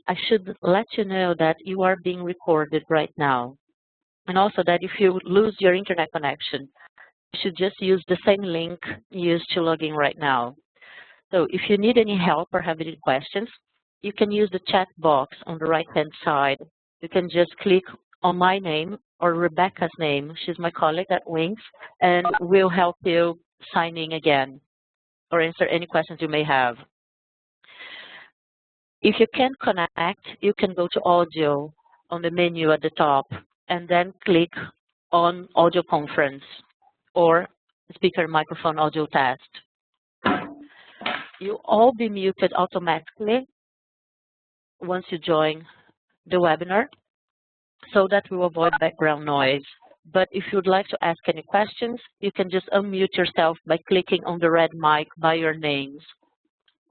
I should let you know that you are being recorded right now. And also that if you lose your internet connection, you should just use the same link used to log in right now. So if you need any help or have any questions, you can use the chat box on the right-hand side. You can just click on my name or Rebecca's name. She's my colleague at Wings, and we'll help you sign in again or answer any questions you may have. If you can't connect, you can go to audio on the menu at the top and then click on audio conference or speaker microphone audio test. You'll all be muted automatically once you join the webinar so that we will avoid background noise. But if you'd like to ask any questions, you can just unmute yourself by clicking on the red mic by your names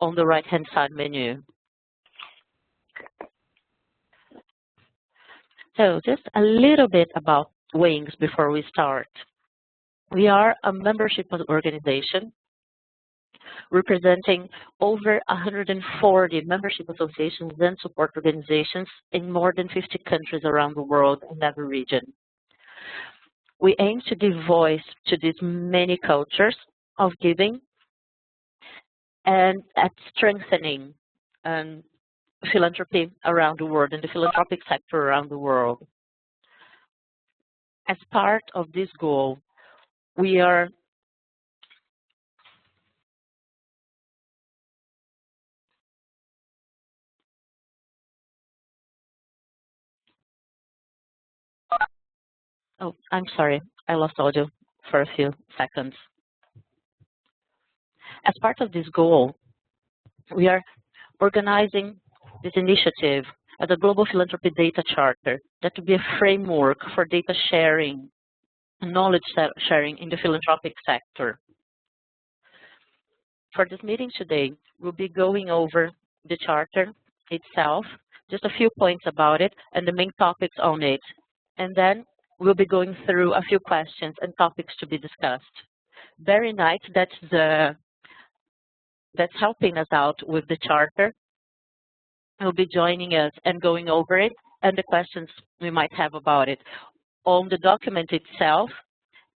on the right-hand side menu. So just a little bit about Wings before we start. We are a membership organization representing over 140 membership associations and support organizations in more than 50 countries around the world in every region. We aim to give voice to these many cultures of giving and at strengthening philanthropy around the world and the philanthropic sector around the world. As part of this goal, we are oh, I'm sorry, I lost audio for a few seconds. As part of this goal, we are organizing this initiative as a global philanthropy data charter that will be a framework for data sharing and knowledge sharing in the philanthropic sector. For this meeting today, we'll be going over the charter itself, just a few points about it and the main topics on it. And then we'll be going through a few questions and topics to be discussed. Barry Knight, that's helping us out with the charter, will be joining us and going over it and the questions we might have about it on the document itself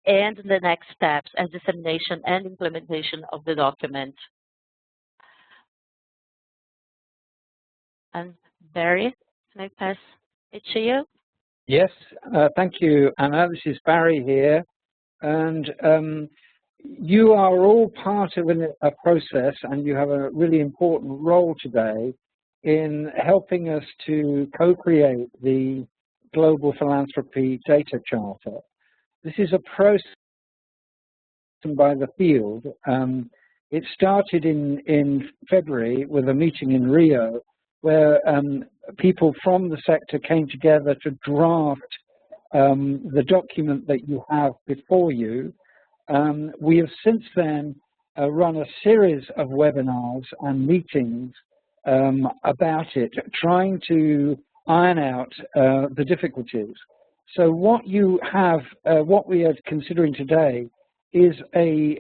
and the next steps as dissemination and implementation of the document. And Barry, can I pass it to you? Yes, thank you, Anna. This is Barry here, and you are all part of a process, and you have a really important role today in helping us to co-create the Global Philanthropy Data Charter. This is a process by the field. It started in February with a meeting in Rio where people from the sector came together to draft the document that you have before you. We have since then run a series of webinars and meetings about it, trying to iron out the difficulties. So what you have, what we are considering today is a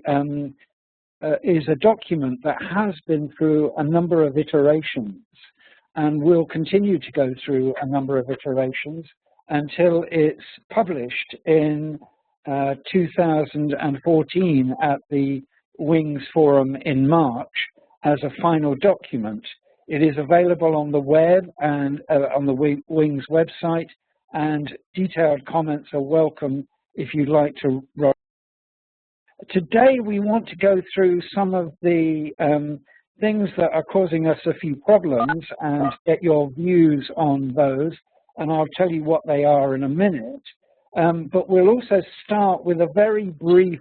document that has been through a number of iterations and will continue to go through a number of iterations until it's published in 2014 at the Wings Forum in March as a final document. It is available on the web and on the Wings website, and detailed comments are welcome if you'd like to write. Today we want to go through some of the things that are causing us a few problems and get your views on those, and I'll tell you what they are in a minute. But we'll also start with a very brief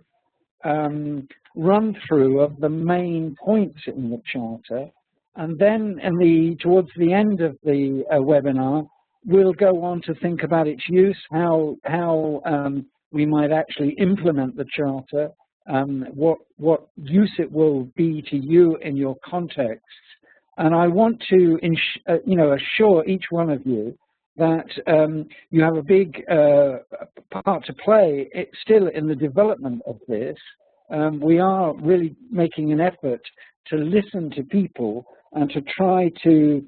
run-through of the main points in the Charter, and then towards the end of the webinar, we'll go on to think about its use, how we might actually implement the Charter, what use it will be to you in your context. And I want to assure each one of you that you have a big part to play still in the development of this. We are really making an effort to listen to people and to try to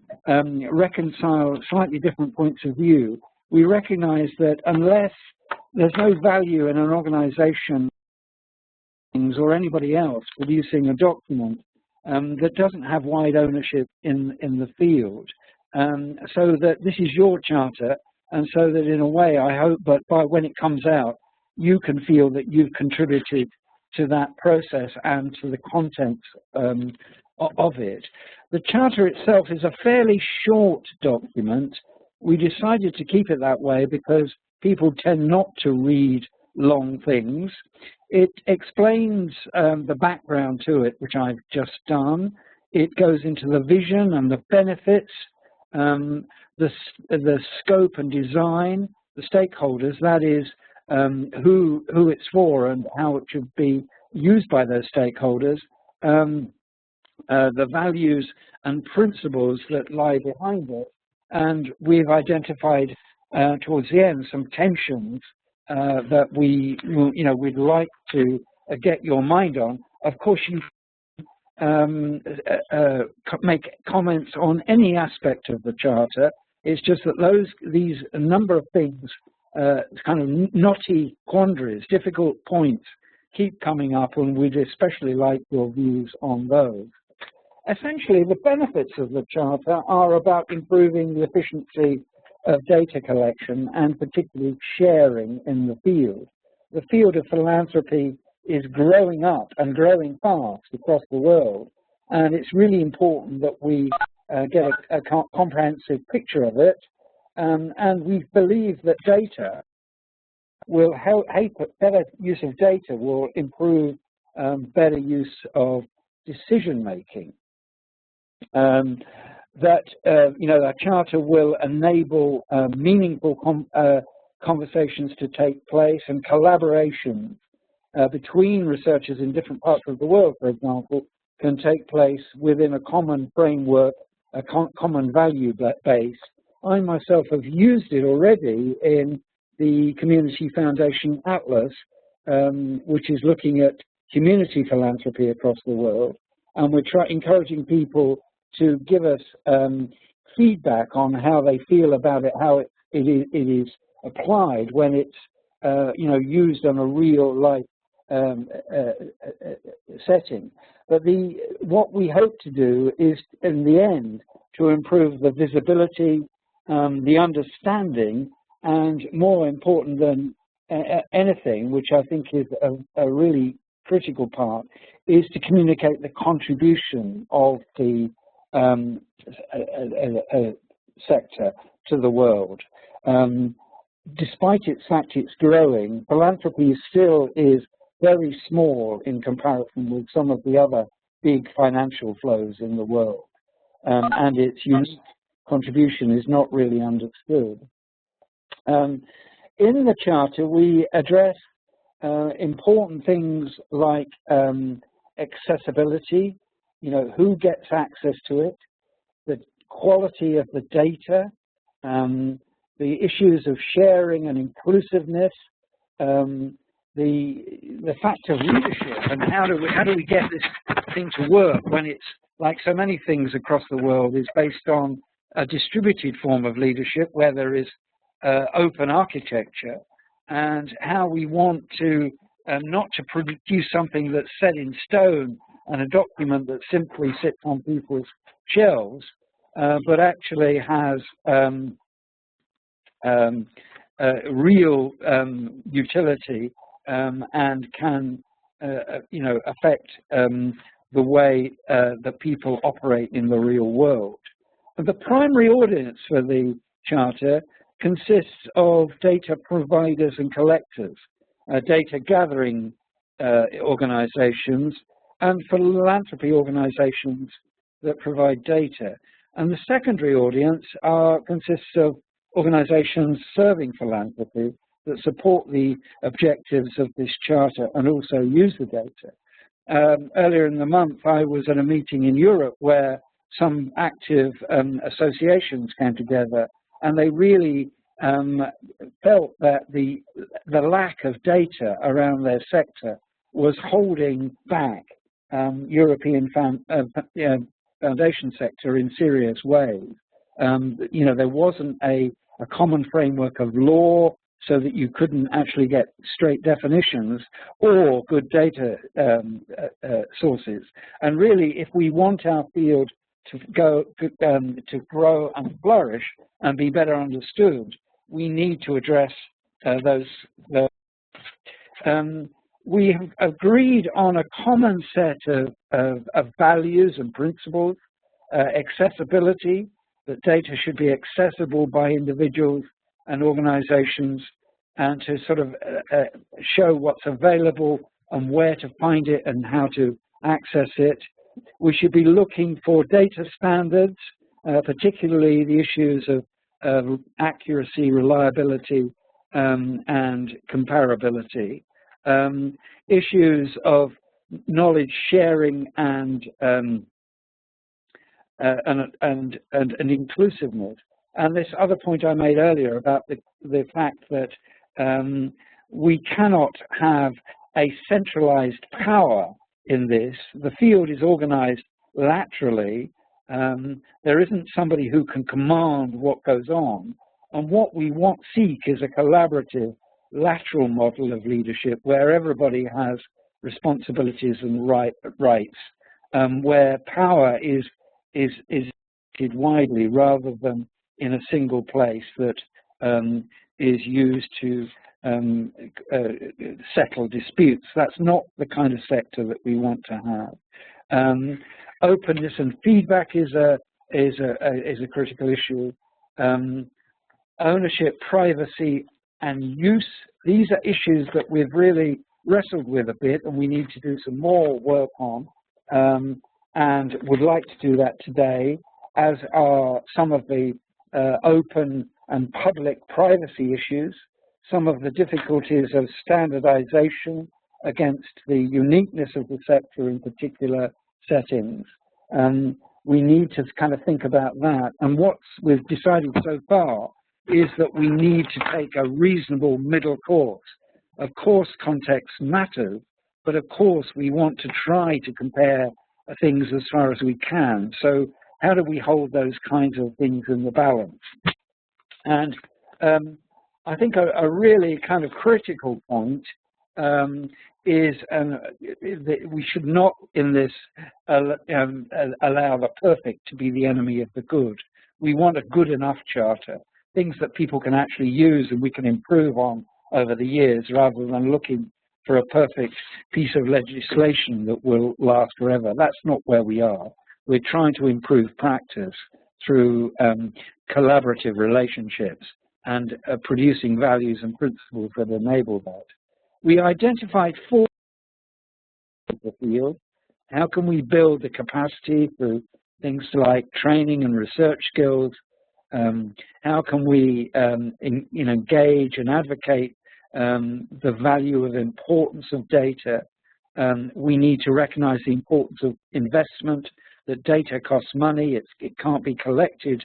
reconcile slightly different points of view, we recognize that unless there's no value in an organization or anybody else producing a document that doesn't have wide ownership in the field, so that this is your charter, and so that in a way I hope that when it comes out you can feel that you've contributed to that process and to the contents of it. The charter itself is a fairly short document. We decided to keep it that way because people tend not to read long things. It explains the background to it, which I've just done. It goes into the vision and the benefits, the scope and design, the stakeholders, that is, who it's for and how it should be used by those stakeholders, the values and principles that lie behind it. And we've identified towards the end some tensions that we'd like to get your mind on. Of course, you make comments on any aspect of the charter. It's just that these number of things, kind of knotty quandaries, difficult points, keep coming up, and we'd especially like your views on those. Essentially, the benefits of the charter are about improving the efficiency of data collection and particularly sharing in the field. The field of philanthropy is growing up and growing fast across the world, and it's really important that we get a comprehensive picture of it, and we believe that data will help, better use of data will improve better use of decision making. That our charter will enable meaningful conversations to take place, and collaborations between researchers in different parts of the world, for example, can take place within a common framework, a common value base. I myself have used it already in the Community Foundation Atlas, which is looking at community philanthropy across the world, and we're encouraging people to give us feedback on how they feel about it, how it is applied when it's used on a real life setting. But what we hope to do is, in the end, to improve the visibility, the understanding, and more important than anything, which I think is a really critical part, is to communicate the contribution of the sector to the world. Despite its fact it's growing, philanthropy still is very small in comparison with some of the other big financial flows in the world, and its unique contribution is not really understood. In the Charter, we address important things like accessibility, who gets access to it, the quality of the data, the issues of sharing and inclusiveness, the fact of leadership, and how do we get this thing to work when it's, like so many things across the world, is based on a distributed form of leadership where there is open architecture, and how we want to not to produce something that's set in stone and a document that simply sits on people's shelves, but actually has real utility and can affect the way that people operate in the real world. And the primary audience for the Charter consists of data providers and collectors, data gathering organizations, and philanthropy organizations that provide data. And the secondary audience consists of organizations serving philanthropy that support the objectives of this Charter and also use the data. Earlier in the month, I was at a meeting in Europe where some active associations came together, and they really felt that the lack of data around their sector was holding back European foundation sector in serious ways. You know, there wasn't a common framework of law so that you couldn't actually get straight definitions or good data sources. And really, if we want our field to grow and flourish and be better understood, we need to address those. We have agreed on a common set of values and principles, accessibility, that data should be accessible by individuals and organizations, and to sort of show what's available and where to find it and how to access it. We should be looking for data standards, particularly the issues of accuracy, reliability, and comparability. Issues of knowledge sharing and inclusiveness. And this other point I made earlier about the fact that we cannot have a centralized power in this. The field is organized laterally. There isn't somebody who can command what goes on. And what we seek is a collaborative, lateral model of leadership where everybody has responsibilities and rights, where power is widely rather than in a single place that is used to settle disputes. That's not the kind of sector that we want to have. Openness and feedback is a critical issue. Ownership, privacy, and use. These are issues that we've really wrestled with a bit, and we need to do some more work on, and would like to do that today, as are some of the open and public privacy issues, some of the difficulties of standardization against the uniqueness of the sector in particular settings. We need to kind of think about that. And what we've decided so far is that we need to take a reasonable middle course. Of course, context matters, but of course, we want to try to compare things as far as we can. So how do we hold those kinds of things in the balance? And I think a really kind of critical point is that we should not in this allow the perfect to be the enemy of the good. We want a good enough charter, things that people can actually use and we can improve on over the years, rather than looking for a perfect piece of legislation that will last forever. That's not where we are. We're trying to improve practice through collaborative relationships and producing values and principles that enable that. We identified 4 of the field. How can we build the capacity through things like training and research skills? How can we engage and advocate the value of importance of data? We need to recognize the importance of investment, that data costs money, it can't be collected,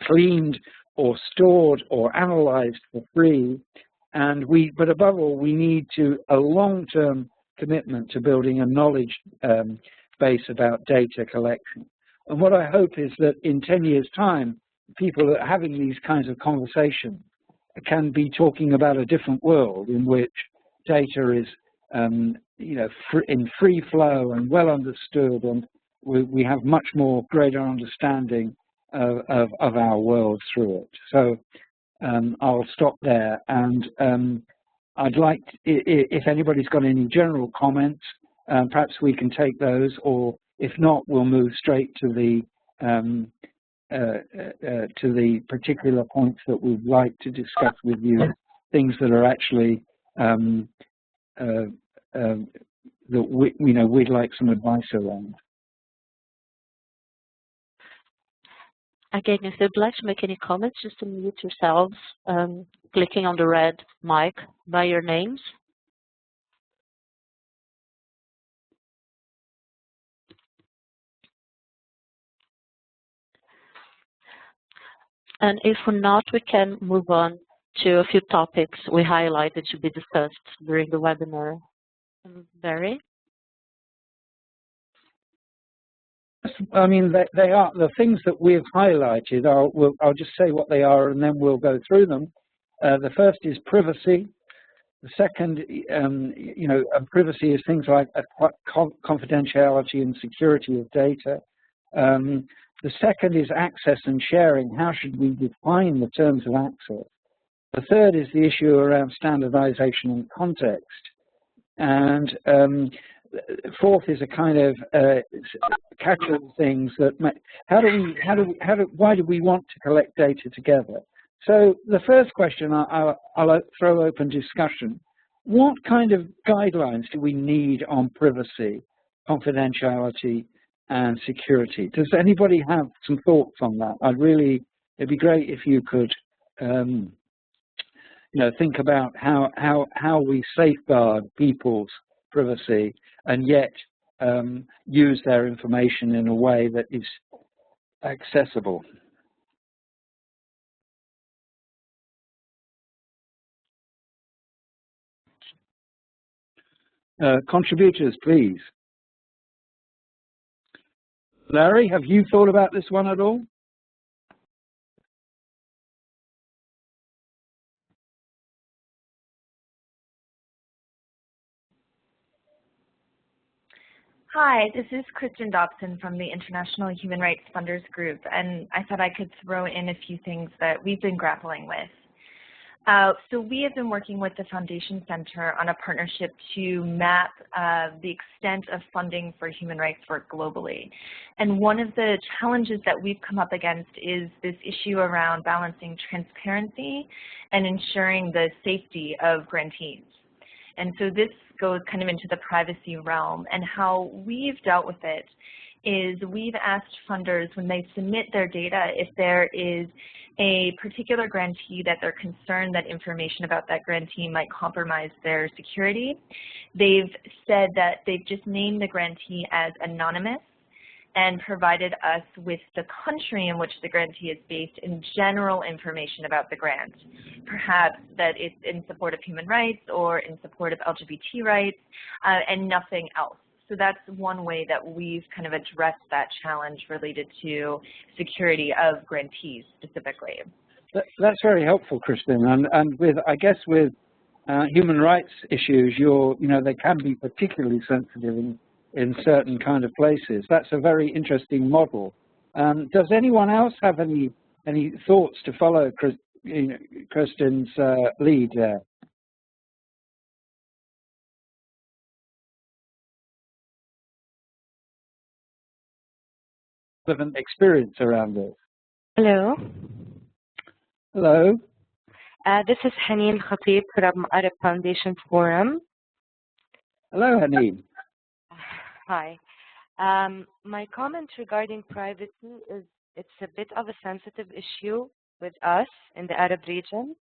cleaned or stored or analyzed for free. But above all, we need a long-term commitment to building a knowledge base about data collection. And what I hope is that in 10 years' time, people that are having these kinds of conversations can be talking about a different world in which data is, in free flow and well understood, and we have much more greater understanding of our world through it. So I'll stop there, and I'd like, if anybody's got any general comments, perhaps we can take those, or if not, we'll move straight to the particular points that we'd like to discuss with you, things that are actually that we'd like some advice around. Again, if you'd like to make any comments, just unmute yourselves, clicking on the red mic by your names. And if not, we can move on to a few topics we highlighted to be discussed during the webinar. Barry? I mean, they are the things that we've highlighted. I'll just say what they are, and then we'll go through them. The first is privacy. The second, privacy is things like confidentiality and security of data. The second is access and sharing. How should we define the terms of access? The third is the issue around standardization and context. And fourth is a kind of catch-all things that why do we want to collect data together? So the first question I'll throw open discussion. What kind of guidelines do we need on privacy, confidentiality, and security? Does anybody have some thoughts on that? It'd be great if you could think about how we safeguard people's privacy and yet use their information in a way that is accessible. Contributors, please. Larry, have you thought about this one at all? Hi, this is Kristen Dobson from the International Human Rights Funders Group, and I thought I could throw in a few things that we've been grappling with. So we have been working with the Foundation Center on a partnership to map the extent of funding for human rights work globally. And one of the challenges that we've come up against is this issue around balancing transparency and ensuring the safety of grantees. And so this goes kind of into the privacy realm, and how we've dealt with it is we've asked funders when they submit their data if there is a particular grantee that they're concerned that information about that grantee might compromise their security. They've said that they've just named the grantee as anonymous and provided us with the country in which the grantee is based and general information about the grant. Perhaps that it's in support of human rights or in support of LGBT rights and nothing else. So that's one way that we've kind of addressed that challenge related to security of grantees specifically. That's very helpful, Kristen. And with, I guess, with human rights issues, they can be particularly sensitive in certain kind of places. That's a very interesting model. Does anyone else have any thoughts to follow Kristen's lead there? Relevant experience around this. Hello. Hello. This is Haneen Khatib from Arab Foundation Forum. Hello, Haneen. Hi. My comment regarding privacy is it's a bit of a sensitive issue with us in the Arab region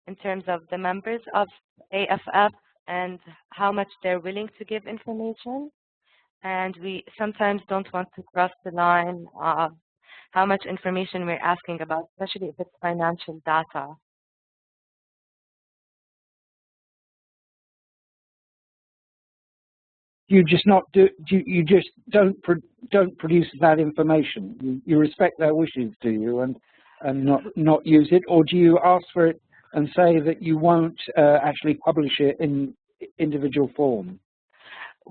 in terms of the members of AFF and how much they're willing to give information. And we sometimes don't want to cross the line of how much information we're asking about, especially if it's financial data. You just don't produce that information. You respect their wishes, do you, and not use it, or do you ask for it and say that you won't actually publish it in individual form?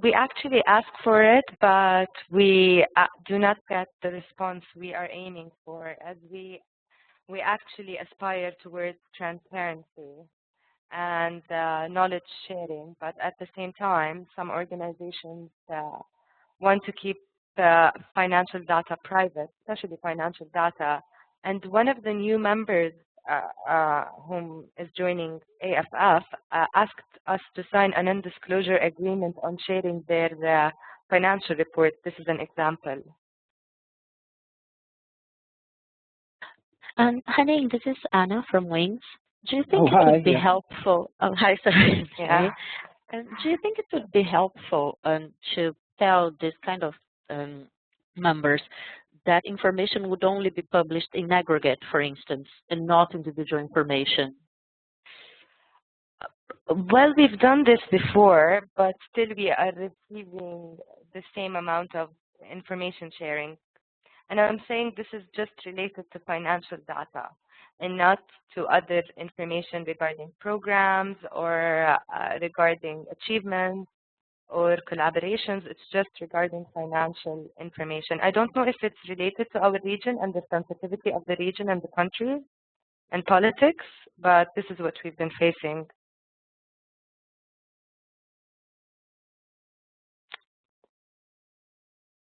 We actually ask for it, but we do not get the response we are aiming for, as we actually aspire towards transparency and knowledge sharing. But at the same time, some organizations want to keep the financial data private, especially financial data. And one of the new members whom is joining AFF asked us to sign a non-disclosure agreement on sharing their financial report. This is an example. Haneen, this is Anna from Wings. Do you think it would be helpful? Oh, hi, sorry. Yeah. Do you think it would be helpful to tell this kind of members that information would only be published in aggregate, for instance, and not individual information? Well, we've done this before, but still we are receiving the same amount of information sharing. And I'm saying this is just related to financial data and not to other information regarding programs or regarding achievements or collaborations. It's just regarding financial information. I don't know if it's related to our region and the sensitivity of the region and the country and politics, but this is what we've been facing.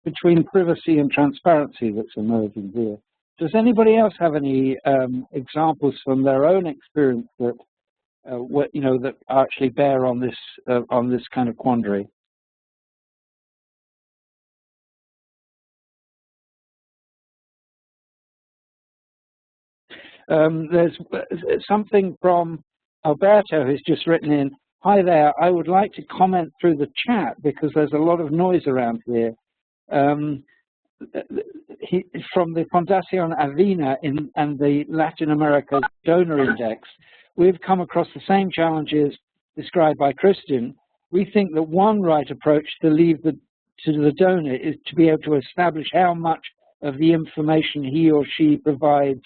Between privacy and transparency that's emerging here. Does anybody else have any examples from their own experience that that actually bear on this kind of quandary? There's something from Alberto who's just written in. Hi there. I would like to comment through the chat because there's a lot of noise around here. From the Fundación Avina and the Latin America Donor Index, we've come across the same challenges described by Christian. We think that one right approach to the donor is to be able to establish how much of the information he or she provides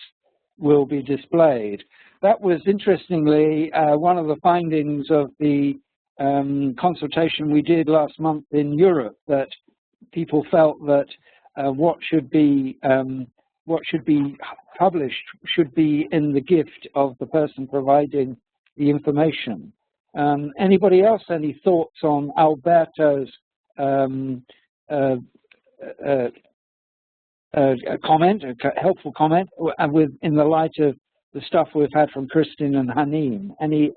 will be displayed. That was, interestingly, one of the findings of the consultation we did last month in Europe, that people felt that what should be published should be in the gift of the person providing the information. Anybody else? Any thoughts on Alberto's comment, a helpful comment, and in the light of the stuff we've had from Kristin and Hanim? Any?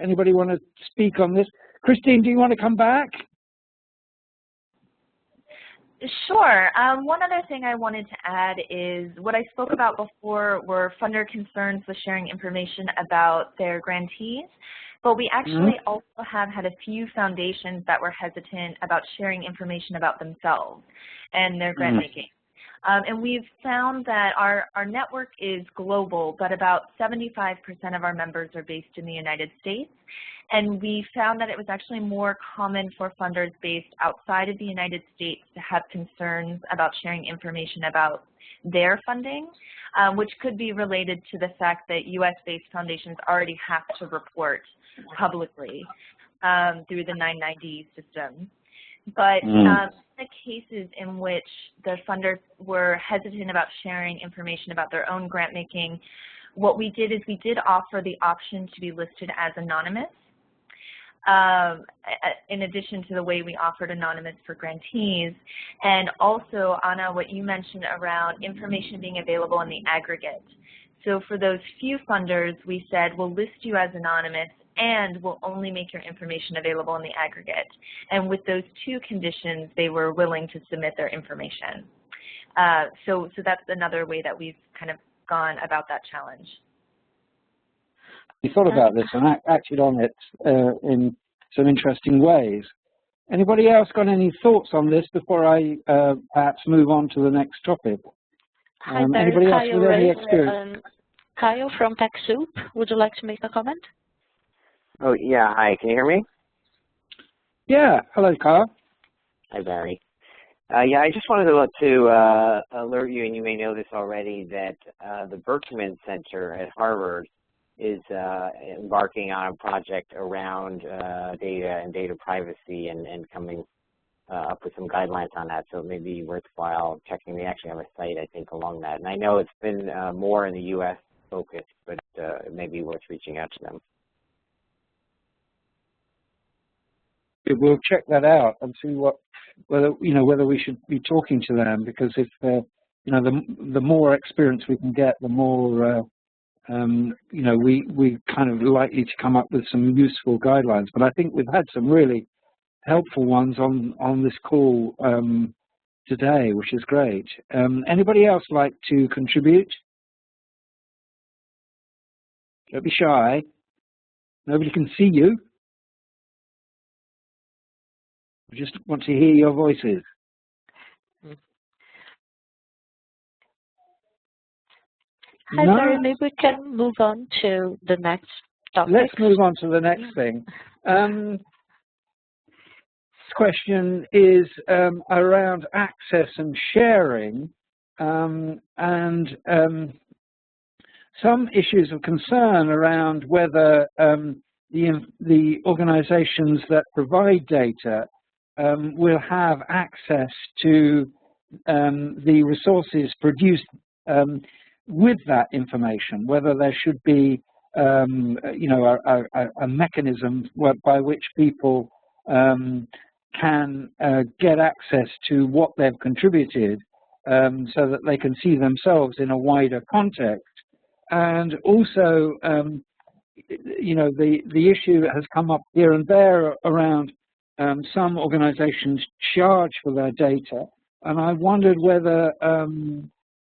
Anybody want to speak on this? Christine, do you want to come back? Sure. One other thing I wanted to add is what I spoke about before were funder concerns with sharing information about their grantees, but we actually also have had a few foundations that were hesitant about sharing information about themselves and their grant making. And we've found that our network is global, but about 75% of our members are based in the United States. And we found that it was actually more common for funders based outside of the United States to have concerns about sharing information about their funding, which could be related to the fact that US-based foundations already have to report publicly through the 990 system. But the cases in which the funders were hesitant about sharing information about their own grant making, what we did is we did offer the option to be listed as anonymous, in addition to the way we offered anonymous for grantees. And also, Anna, what you mentioned around information being available in the aggregate. So for those few funders, we said we'll list you as anonymous and we'll only make your information available in the aggregate. And with those two conditions, they were willing to submit their information. So that's another way that we've kind of gone about that challenge. We thought about this and acted on it in some interesting ways. Anybody else got any thoughts on this before I perhaps move on to the next topic? Hi there, anybody else with any experience? Kyle from TechSoup, would you like to make a comment? Oh, yeah. Hi. Can you hear me? Yeah. Hello, Kyle. Hi, Barry. Yeah, I just wanted to alert you, and you may know this already, that the Berkman Center at Harvard is embarking on a project around data and data privacy and coming up with some guidelines on that. So it may be worthwhile checking. They actually have a site, I think, along that. And I know it's been more in the U.S. focus, but it may be worth reaching out to them. We'll check that out and see whether we should be talking to them, because if the more experience we can get, the more we kind of likely to come up with some useful guidelines. But I think we've had some really helpful ones on this call today, which is great. Anybody else like to contribute? Don't be shy. Nobody can see you. We just want to hear your voices. Hi, No? Barry. Maybe we can move on to the next topic. Let's move on to the next thing. This question is around access and sharing, and some issues of concern around whether the organizations that provide data will have access to the resources produced with that information, whether there should be you know, a mechanism by which people can get access to what they've contributed so that they can see themselves in a wider context. And also, you know, the issue that has come up here and there around some organizations charge for their data. And I wondered whether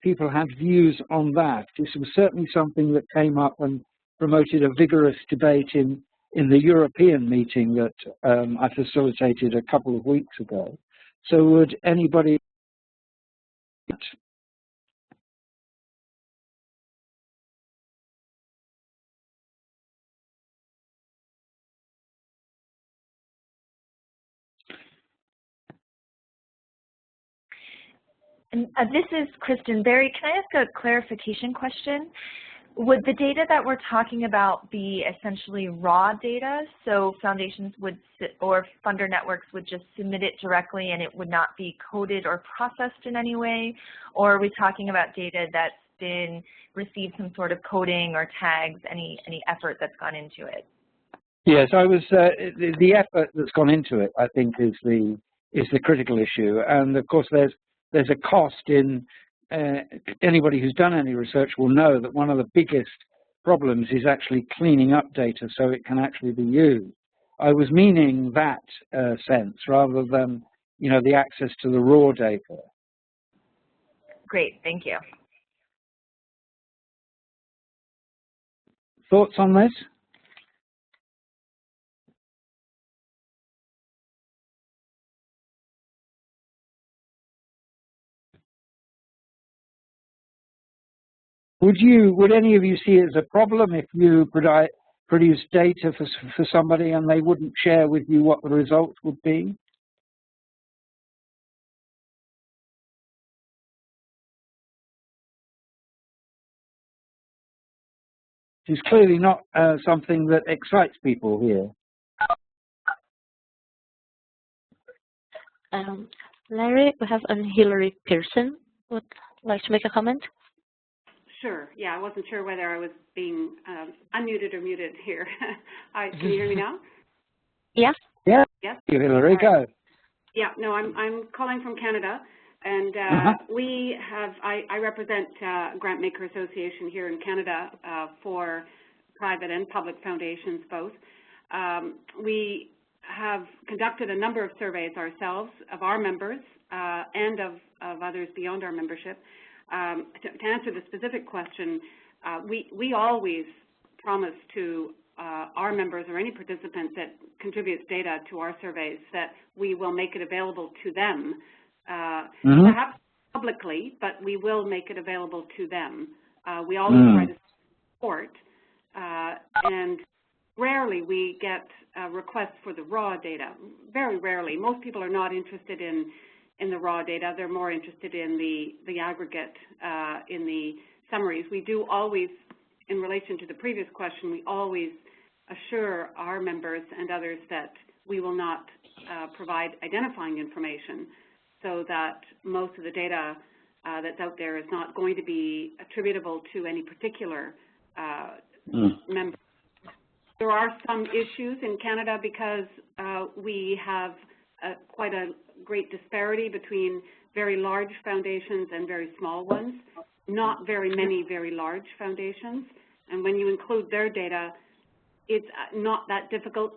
people had views on that. This was certainly something that came up and promoted a vigorous debate in the European meeting that I facilitated a couple of weeks ago. So would anybody... And this is Kristen. Barry, can I ask a clarification question? Would the data that we're talking about be essentially raw data? So foundations would, or funder networks would just submit it directly and it would not be coded or processed in any way? Or are we talking about data that's been received some sort of coding or tags, any effort that's gone into it? Yes, I was the effort that's gone into it, I think, is the critical issue. And of course, there's a cost in. Anybody who's done any research will know that one of the biggest problems is actually cleaning up data so it can actually be used. I was meaning that sense rather than, you know, the access to the raw data. Great, thank you. Thoughts on this? Would any of you see it as a problem if you produce data for somebody and they wouldn't share with you what the results would be? It's clearly not something that excites people here. Larry, we have Hillary Pearson would like to make a comment. Sure. Yeah, I wasn't sure whether I was being unmuted or muted here. Can you hear me now? Yeah. Yeah. Yes. Hillary, go. Yeah. No, I'm calling from Canada, and we have. I represent Grant Maker Association here in Canada for private and public foundations both. We have conducted a number of surveys ourselves of our members and of others beyond our membership. To answer the specific question, we always promise to our members or any participant that contributes data to our surveys that we will make it available to them, perhaps publicly, but we will make it available to them. We always try to support, and rarely we get requests for the raw data. Very rarely. Most people are not interested in the raw data. They're more interested in the aggregate, in the summaries. We do always, in relation to the previous question, we always assure our members and others that we will not provide identifying information, so that most of the data that's out there is not going to be attributable to any particular member. There are some issues in Canada because we have quite a great disparity between very large foundations and very small ones. Not very many very large foundations. And when you include their data, it's not that difficult,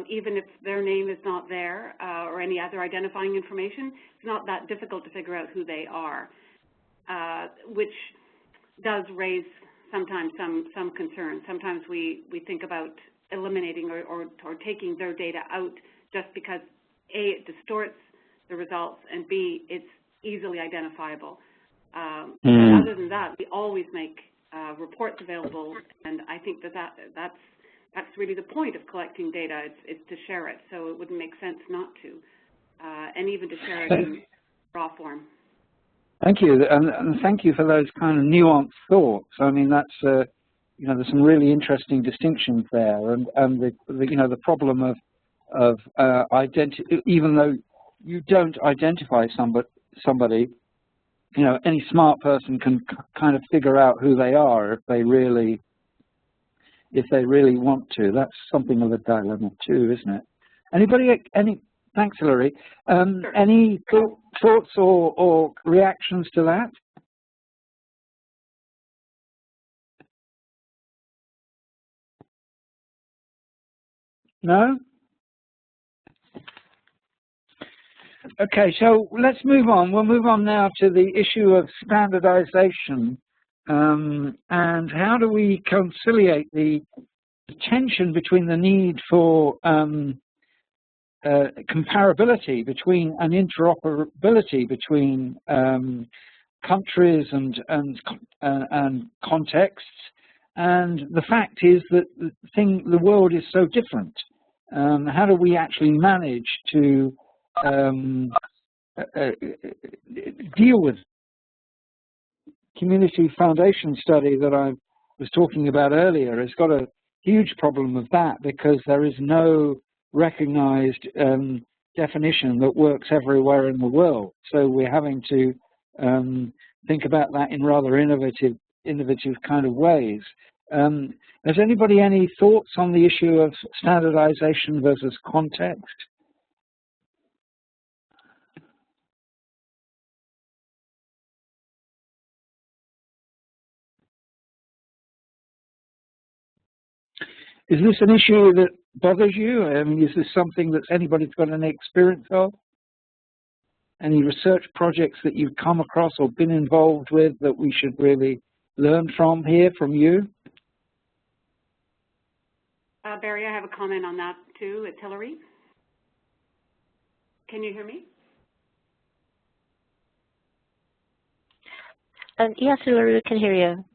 even if their name is not there or any other identifying information. It's not that difficult to figure out who they are, which does raise sometimes some concerns. Sometimes we think about eliminating or taking their data out just because A, it distorts the results, and B, it's easily identifiable. But other than that, we always make reports available, and I think that's really the point of collecting data. It's to share it, so it wouldn't make sense not to, and even to share it in raw form. Thank you, and thank you for those kind of nuanced thoughts. I mean, that's you know, there's some really interesting distinctions there, and the you know, the problem of even though you don't identify somebody, you know, any smart person can kind of figure out who they are if they really want to. That's something of a dilemma too, isn't it? Anybody? Thanks, Hilary. Sure. Any thoughts or reactions to that? No? Okay, so let's move on. We'll move on now to the issue of standardization, and how do we conciliate the tension between the need for comparability between and interoperability between countries and contexts, and the fact is that the world is so different. How do we actually manage to deal with community foundation study that I was talking about earlier? Has got a huge problem of that, because there is no recognized definition that works everywhere in the world. So we're having to think about that in rather innovative kind of ways. Has anybody any thoughts on the issue of standardization versus context? Is this an issue that bothers you? I mean, is this something that anybody's got any experience of? Any research projects that you've come across or been involved with that we should really learn from here, from you? Barry, I have a comment on that too. It's Hilary. Can you hear me? Yes, Hilary, we can hear you.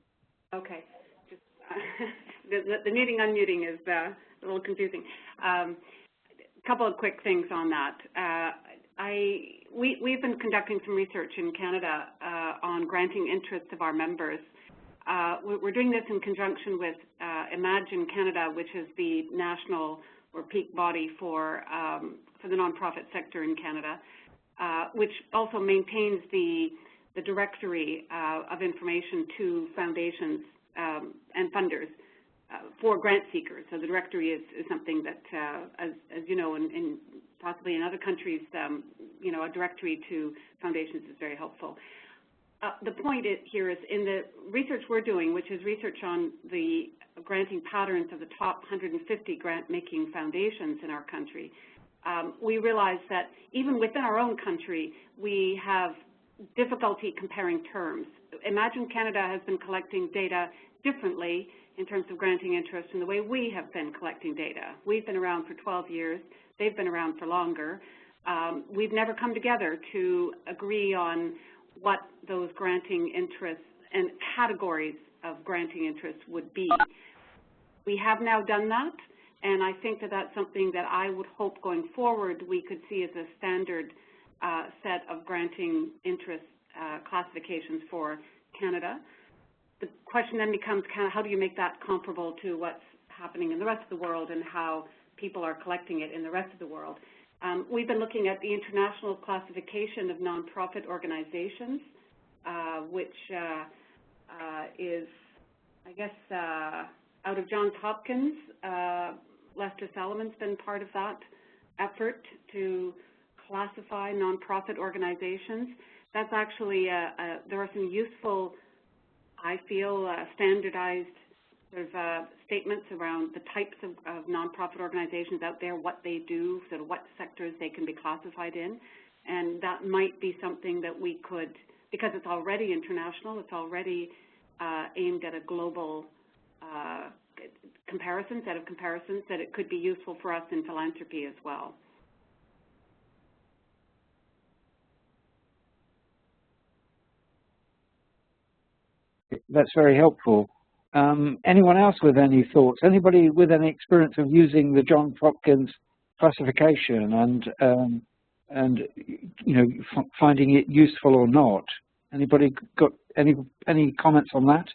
Okay. Just, the muting, unmuting is a little confusing. A couple of quick things on that. We've been conducting some research in Canada on granting interests of our members. We're doing this in conjunction with Imagine Canada, which is the national or peak body for the nonprofit sector in Canada, which also maintains the directory of information to foundations and funders for grant seekers. So the directory is something that, as you know, in possibly in other countries, you know, a directory to foundations is very helpful. The point here is in the research we're doing, which is research on the granting patterns of the top 150 grant-making foundations in our country, we realize that even within our own country, we have difficulty comparing terms. Imagine Canada has been collecting data differently in terms of granting interest in the way we have been collecting data. We've been around for 12 years. They've been around for longer. We've never come together to agree on what those granting interests and categories of granting interests would be. We have now done that, and I think that that's something that I would hope going forward we could see as a standard set of granting interest classifications for Canada. The question then becomes kind of how do you make that comparable to what's happening in the rest of the world and how people are collecting it in the rest of the world. We've been looking at the International Classification of Nonprofit Organizations, which is, I guess, out of Johns Hopkins. Lester Salomon's been part of that effort to classify nonprofit organizations. That's actually, there are some useful, I feel, standardized sort of statements around the types of nonprofit organizations out there, what they do, sort of what sectors they can be classified in. And that might be something that we could, because it's already international, it's already aimed at a global set of comparisons, that it could be useful for us in philanthropy as well. That's very helpful. Anyone else with any thoughts? Anybody with any experience of using the Johns Hopkins classification and finding it useful or not? Anybody got any comments on that?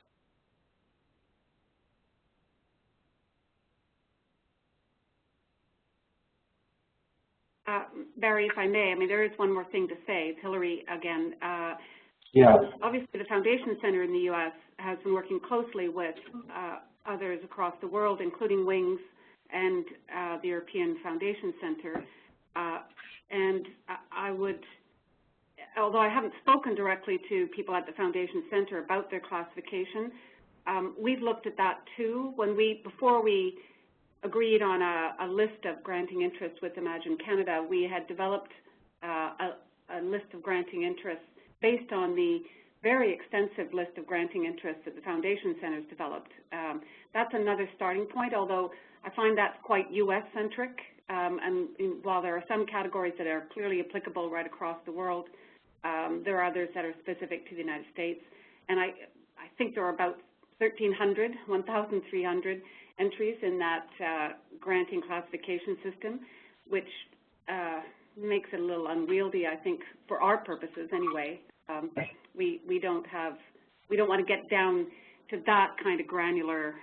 Barry, if I may, there is one more thing to say. It's Hillary again. Yeah. Obviously, the Foundation Center in the U.S. has been working closely with others across the world, including WINGS and the European Foundation Center. And I would, although I haven't spoken directly to people at the Foundation Center about their classification, we've looked at that too. Before we agreed on a list of granting interests with Imagine Canada, we had developed a list of granting interests based on the very extensive list of granting interests that the Foundation Center's developed. That's another starting point, although I find that's quite U.S.-centric. And while there are some categories that are clearly applicable right across the world, there are others that are specific to the United States. And I think there are about 1,300 entries in that granting classification system, which makes it a little unwieldy, I think, for our purposes anyway. We don't want to get down to that kind of granular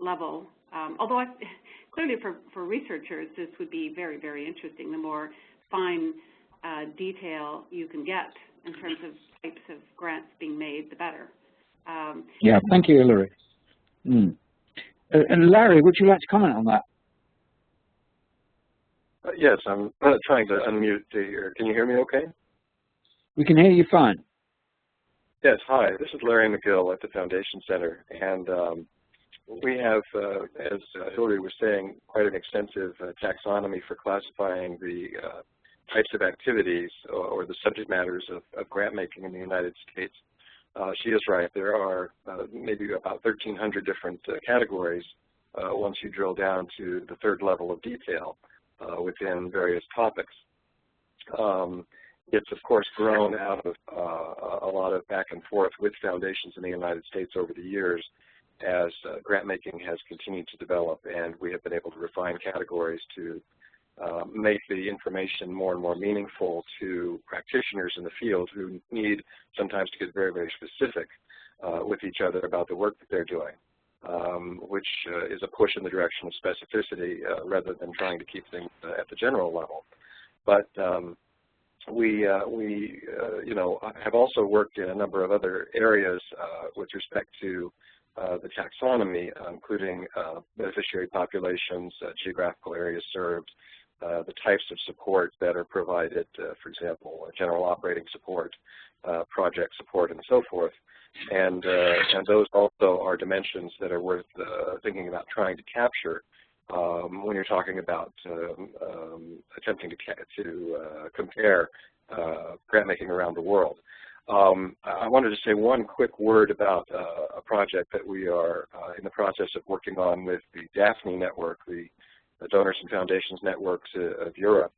level. Although clearly for researchers, this would be very, very interesting. The more fine detail you can get in terms of types of grants being made, the better. Yeah, thank you, Hillary. And Larry, would you like to comment on that? Yes, I'm trying to unmute here. Can you hear me okay? We can hear you fine. Yes, hi. This is Larry McGill at the Foundation Center. And we have, as Hillary was saying, quite an extensive taxonomy for classifying the types of activities or the subject matters of grant making in the United States. She is right. There are maybe about 1,300 different categories once you drill down to the third level of detail within various topics. It's, of course, grown out of a lot of back and forth with foundations in the United States over the years as grant making has continued to develop, and we have been able to refine categories to make the information more and more meaningful to practitioners in the field who need sometimes to get very, very specific with each other about the work that they're doing, which is a push in the direction of specificity rather than trying to keep things at the general level. But we have also worked in a number of other areas with respect to the taxonomy, including beneficiary populations, geographical areas served, the types of support that are provided, for example, general operating support, project support, and so forth. And those also are dimensions that are worth thinking about trying to capture when you're talking about attempting to compare grant making around the world. I wanted to say one quick word about a project that we are in the process of working on with the Daphne Network, the Donors and Foundations Networks of Europe.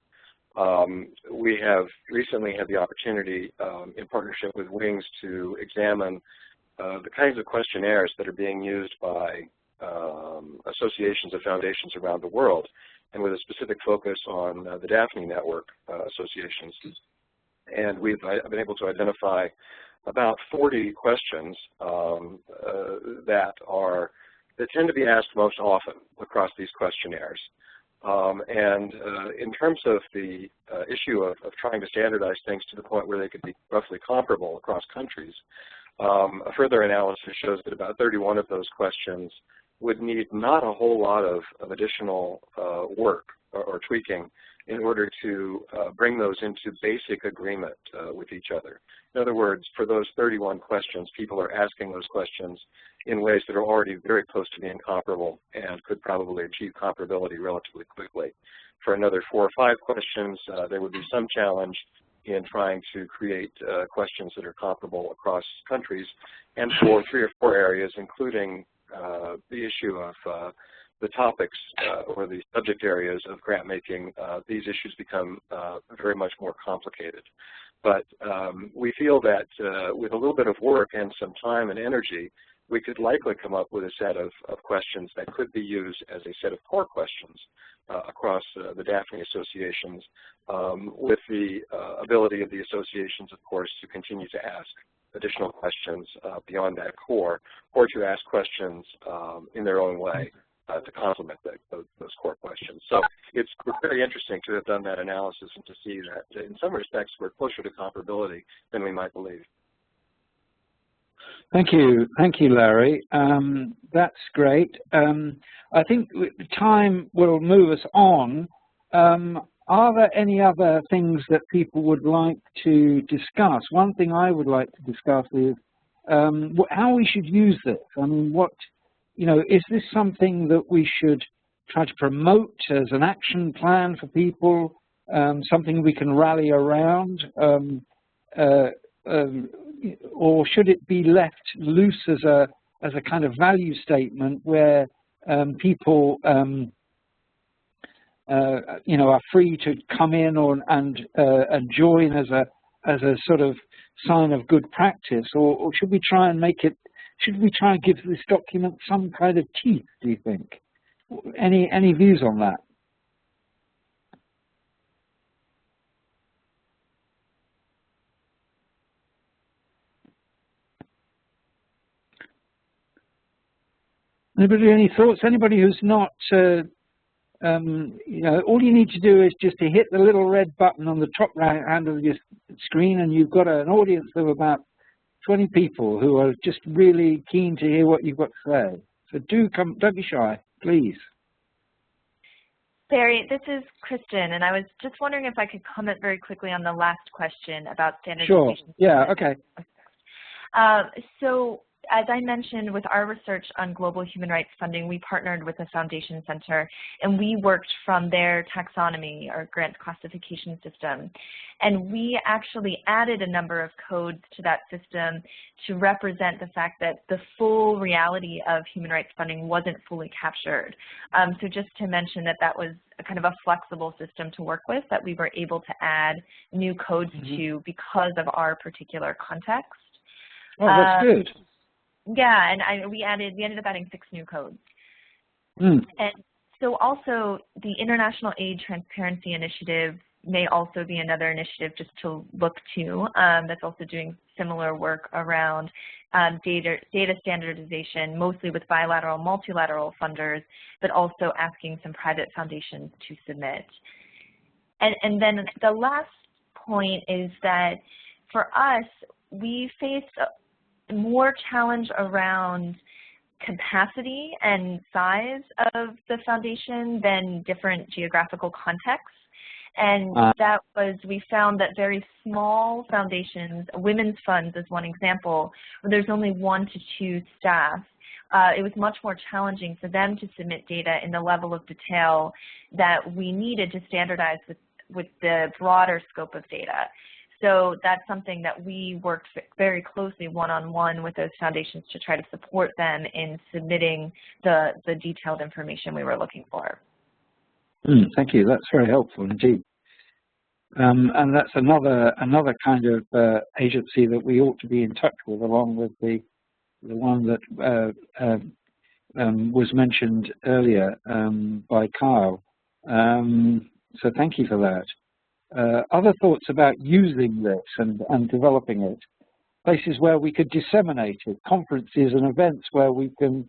We have recently had the opportunity in partnership with WINGS to examine the kinds of questionnaires that are being used by associations of foundations around the world, and with a specific focus on the Daphne Network associations. And we've been able to identify about 40 questions that tend to be asked most often across these questionnaires. In terms of the issue of trying to standardize things to the point where they could be roughly comparable across countries, a further analysis shows that about 31 of those questions would need not a whole lot of additional work or tweaking in order to bring those into basic agreement with each other. In other words, for those 31 questions, people are asking those questions in ways that are already very close to being comparable and could probably achieve comparability relatively quickly. For another 4 or 5 questions, there would be some challenge in trying to create questions that are comparable across countries. And for 3 or 4 areas, including the issue of the topics or the subject areas of grant making, these issues become very much more complicated. But we feel that with a little bit of work and some time and energy, we could likely come up with a set of questions that could be used as a set of core questions across the Daphne associations, with the ability of the associations, of course, to continue to ask additional questions beyond that core, or to ask questions in their own way to complement those core questions. So it's very interesting to have done that analysis and to see that in some respects we're closer to comparability than we might believe. Thank you, Larry. That's great. I think time will move us on. Are there any other things that people would like to discuss? One thing I would like to discuss is how we should use this. I mean, is this something that we should try to promote as an action plan for people, something we can rally around, or should it be left loose as a kind of value statement where people are free to come in and join as a sort of sign of good practice, or should we try and give this document some kind of teeth, do you think? Any views on that? Anybody, any thoughts? Anybody who's not, all you need to do is just to hit the little red button on the top right hand of your screen, and you've got an audience of about 20 people who are just really keen to hear what you've got to say. So don't be shy, please. Barry, this is Kristen, and I was just wondering if I could comment very quickly on the last question about standardization. Sure. Yeah. Okay. So, as I mentioned, with our research on global human rights funding, we partnered with the Foundation Center, and we worked from their taxonomy or grant classification system. And we actually added a number of codes to that system to represent the fact that the full reality of human rights funding wasn't fully captured. So just to mention that was a kind of a flexible system to work with, that we were able to add new codes to because of our particular context. Oh, that's good. Yeah, and we ended up adding 6 new codes. And so also the International Aid Transparency Initiative may also be another initiative just to look to, that's also doing similar work around data standardization, mostly with bilateral, multilateral funders, but also asking some private foundations to submit. And then the last point is that for us, we face more challenge around capacity and size of the foundation than different geographical contexts. And we found that very small foundations, women's funds is one example, where there's only 1 to 2 staff. It was much more challenging for them to submit data in the level of detail that we needed to standardize with the broader scope of data. So that's something that we worked very closely one-on-one with those foundations to try to support them in submitting the detailed information we were looking for. Thank you. That's very helpful indeed. And that's another kind of agency that we ought to be in touch with, along with the one that was mentioned earlier by Kyle. So thank you for that. Other thoughts about using this and developing it, places where we could disseminate it, conferences and events where we can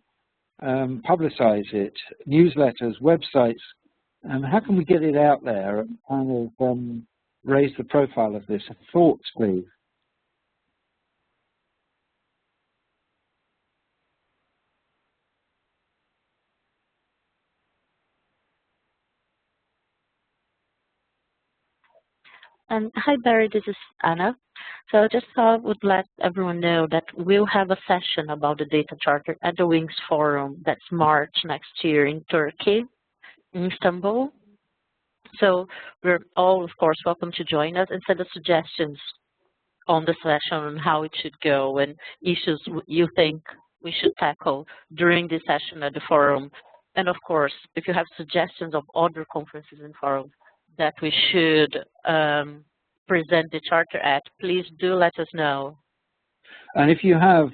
publicize it, newsletters, websites, and how can we get it out there and kind of raise the profile of this? Thoughts, please. Hi, Barry, this is Anna. So I just would let everyone know that we'll have a session about the data charter at the WINGS Forum. That's March next year in Turkey, in Istanbul. So we're all, of course, welcome to join us and send us suggestions on the session on how it should go and issues you think we should tackle during this session at the forum. And of course, if you have suggestions of other conferences and forums that we should present the charter at, please do let us know. And if you have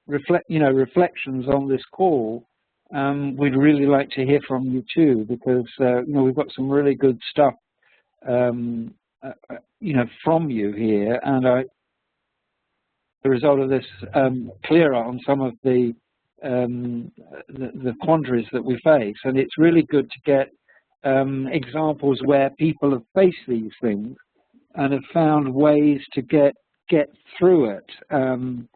reflections on this call, we'd really like to hear from you too, because we've got some really good stuff from you here, and the result of this clearer on some of the quandaries that we face. And it's really good to get examples where people have faced these things and have found ways to get through it, and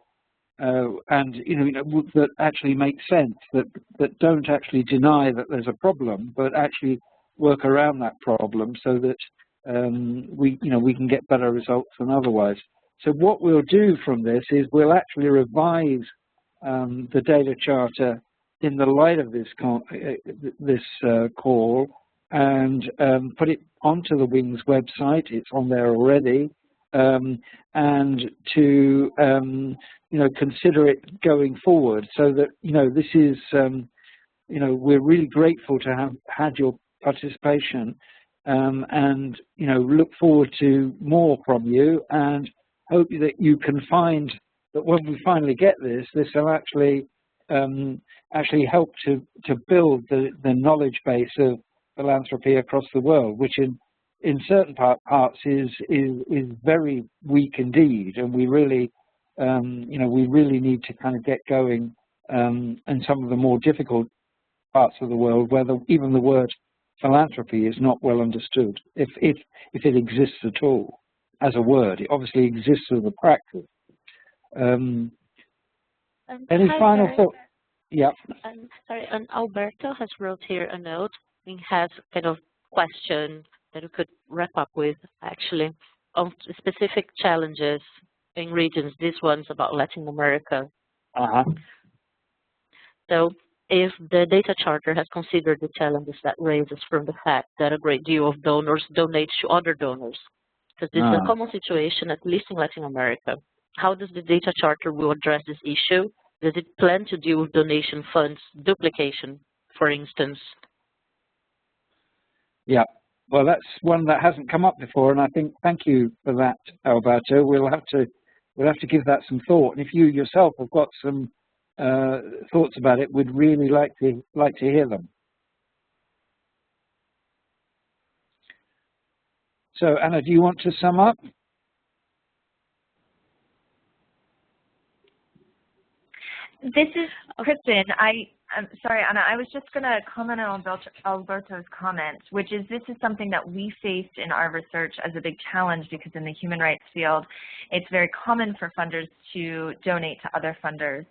that actually make sense, that don't actually deny that there's a problem, but actually work around that problem so that we can get better results than otherwise. So what we'll do from this is we'll actually revise the data charter in the light of this call, and put it onto the WINGS website. It's on there already, and to consider it going forward, so that this is we're really grateful to have had your participation, and look forward to more from you, and hope that you can find that when we finally get this will actually help to build the knowledge base of philanthropy across the world, which in certain parts is very weak indeed, and we really need to kind of get going in some of the more difficult parts of the world where even the word philanthropy is not well understood, if it exists at all as a word. It obviously exists as a practice. Any final thoughts? Yeah. Sorry, and Alberto has wrote here a note. He has kind of question that we could wrap up with, actually, on specific challenges in regions. This one's about Latin America. So if the data charter has considered the challenges that raises from the fact that a great deal of donors donate to other donors, because this is a common situation, at least in Latin America. How does the data charter will address this issue? Does it plan to deal with donation funds duplication, for instance? Yeah, well, that's one that hasn't come up before, and I think thank you for that, Alberto. We'll have to give that some thought. And if you yourself have got some thoughts about it, we'd really like to hear them. So, Anna, do you want to sum up? This is Kristen. I'm sorry, Anna. I was just going to comment on Alberto's comments, which is this is something that we faced in our research as a big challenge, because in the human rights field, it's very common for funders to donate to other funders.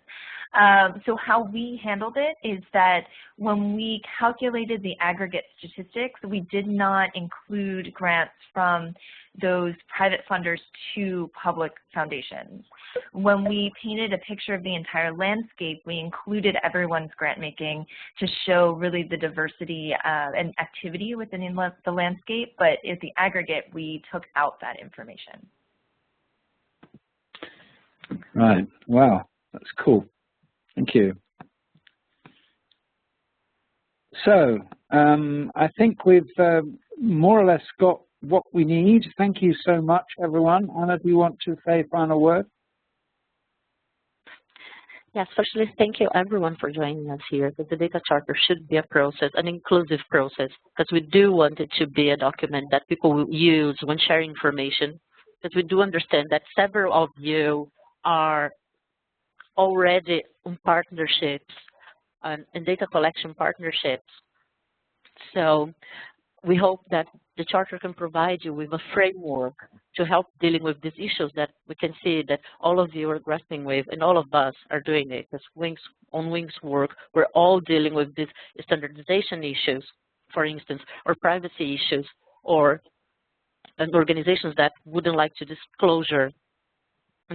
So how we handled it is that when we calculated the aggregate statistics, we did not include grants from those private funders to public foundations. When we painted a picture of the entire landscape, we included everyone's grant making to show really the diversity and activity within the landscape, but at the aggregate, we took out that information. Right. Wow, that's cool. Thank you. So I think we've more or less got what we need. Thank you so much, everyone. Anna, do you want to say a final word? Yes, firstly, thank you everyone for joining us here, because the data charter should be a process, an inclusive process, because we do want it to be a document that people will use when sharing information, because we do understand that several of you are already on partnerships and data collection partnerships. So we hope that the charter can provide you with a framework to help dealing with these issues that we can see that all of you are grappling with, and all of us are doing it. Because on WINGS work, we're all dealing with these standardization issues, for instance, or privacy issues, or organizations that wouldn't like to disclosure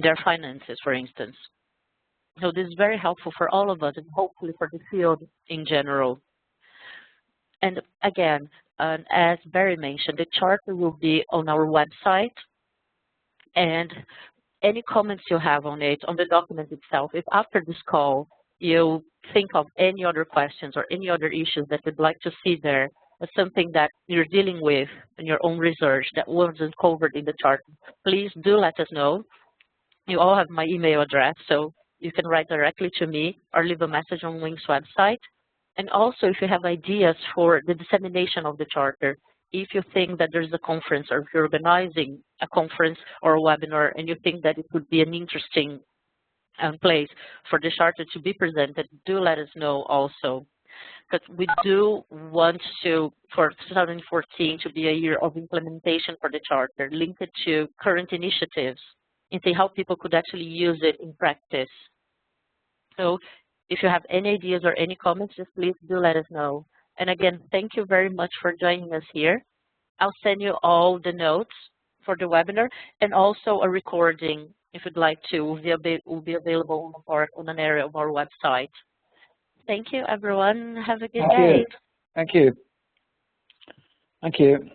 their finances, for instance. So this is very helpful for all of us, and hopefully for the field in general. And again, as Barry mentioned, the charter will be on our website, and any comments you have on it, on the document itself, if after this call you think of any other questions or any other issues that you'd like to see there, as something that you're dealing with in your own research that wasn't covered in the charter, please do let us know. You all have my email address, so you can write directly to me or leave a message on WING's website. And also, if you have ideas for the dissemination of the charter, if you think that there's a conference or if you're organizing a conference or a webinar and you think that it would be an interesting place for the charter to be presented, do let us know also. Because we do want to, for 2014, to be a year of implementation for the charter, linked to current initiatives, and see how people could actually use it in practice. So if you have any ideas or any comments, just please do let us know. And again, thank you very much for joining us here. I'll send you all the notes for the webinar and also a recording, if you'd like to, will be available on an area of our website. Thank you, everyone. Have a good day. Thank you. Thank you.